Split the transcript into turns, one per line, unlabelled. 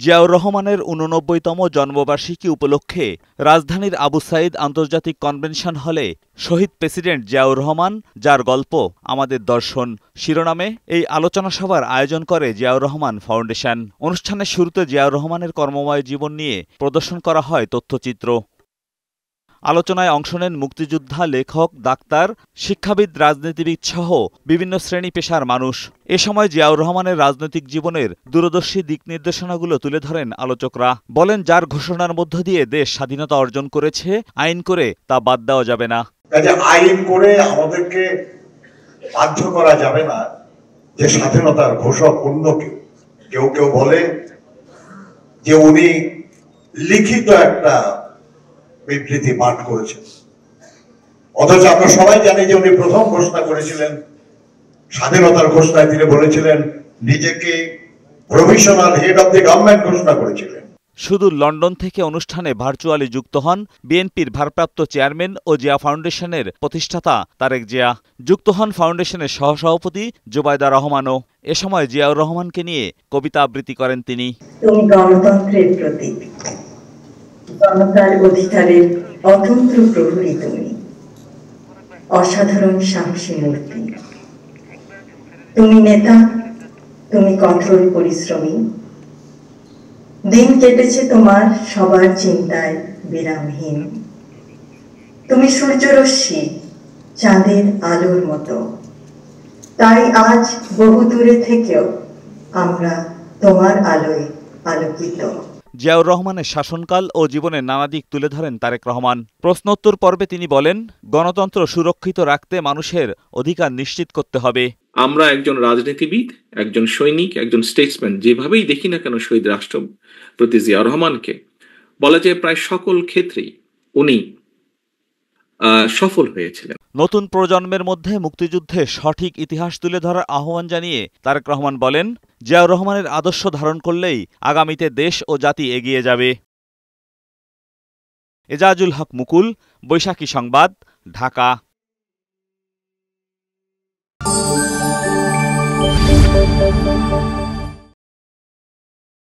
জিয়াউর রহমানের ৮৯তম জন্মবার্ষিকী উপলক্ষে রাজধানীর আবু সাঈদ আন্তর্জাতিক কনভেনশন হলে শহীদ প্রেসিডেন্ট জিয়াউর রহমান, যার গল্প আমাদের দর্শন শিরোনামে এই আলোচনা সভার আয়োজন করে জিয়াউর রহমান ফাউন্ডেশন। অনুষ্ঠানের শুরুতে জিয়াউর রহমানের কর্মময় জীবন নিয়ে প্রদর্শন করা হয় তথ্যচিত্র। আলোচনায় অংশ নেন মুক্তিযোদ্ধা, লেখক, ডাক্তার, শিক্ষাবিদ, রাজনীতিবিদ সহ বিভিন্ন শ্রেণী পেশার মানুষ। এ সময় জিয়াউর রহমানের রাজনৈতিক জীবনের দূরদর্শী দিক নির্দেশনাগুলো তুলে ধরেন আলোচকরা। বলেন, যার ঘোষণার মধ্য দিয়ে দেশ স্বাধীনতা অর্জন করেছে, আইন করে তা বাদ দেওয়া যাবে না।
আইন করে আমাদেরকে বাধ্য করা যাবে না যে স্বাধীনতার ঘোষক অন্য কেউ কেউ বলে যে উনি লিখিত একটা বিবৃতি পাঠ করেছেন, অথচ আমরা সবাই জানি যে উনি প্রথম ঘোষণা করেছিলেন স্বাধীনতার ঘোষণায়। তিনি বলেছিলেন নিজেকে provisional head of the government ঘোষণা করেছিলেন।
শুধু লন্ডন থেকে অনুষ্ঠানে ভার্চুয়ালি যুক্ত হন বিএনপির ভারপ্রাপ্ত চেয়ারম্যান ও জিয়া ফাউন্ডেশনের প্রতিষ্ঠাতা তারেক জিয়া। যুক্ত হন ফাউন্ডেশনের সহসভাপতি জুবাইদা রহমানও। এ সময় জিয়াউর রহমানকে নিয়ে কবিতা আবৃত্তি করেন তিনি।
তুমি গণতন্ত্রের প্রতীক, জনতার অধিকারের অতন্ত্র প্রহরী, তুমি অসাধারণ সাহসী মূর্তি। তুমি নেতা, তুমি কঠোর পরিশ্রমী। দিন কেটেছে তোমার সবার চিন্তায় বিরামহীন। তুমি সূর্যরশ্মি, চাঁদের আলোর মতো। তাই আজ বহু দূরে থেকেও আমরা তোমার আলোয় আলোকিত।
জিয়াউর রহমানের শাসনকাল ও জীবনের নানা দিক তুলে ধরেন তারেক রহমান। প্রশ্নোত্তর পর্বে তিনি বলেন, গণতন্ত্র সুরক্ষিত রাখতে মানুষের অধিকার নিশ্চিত করতে হবে।
আমরা একজন রাজনীতিবিদ, একজন সৈনিক, একজন স্টেটসম্যান যেভাবেই দেখি না কেন শহীদ রাষ্ট্রপতি জিয়াউর রহমানকে, বলা যায় প্রায় সকল ক্ষেত্রেই উনি সফল হয়েছিলেন।
নতুন প্রজন্মের মধ্যে মুক্তিযুদ্ধের সঠিক ইতিহাস তুলে ধরার আহ্বান জানিয়ে তারেক রহমান বলেন, জিয়াউর রহমানের আদর্শ ধারণ করলেই আগামীতে দেশ ও জাতি এগিয়ে যাবে। এজাজুল হক মুকুল, বৈশাখী সংবাদ, ঢাকা।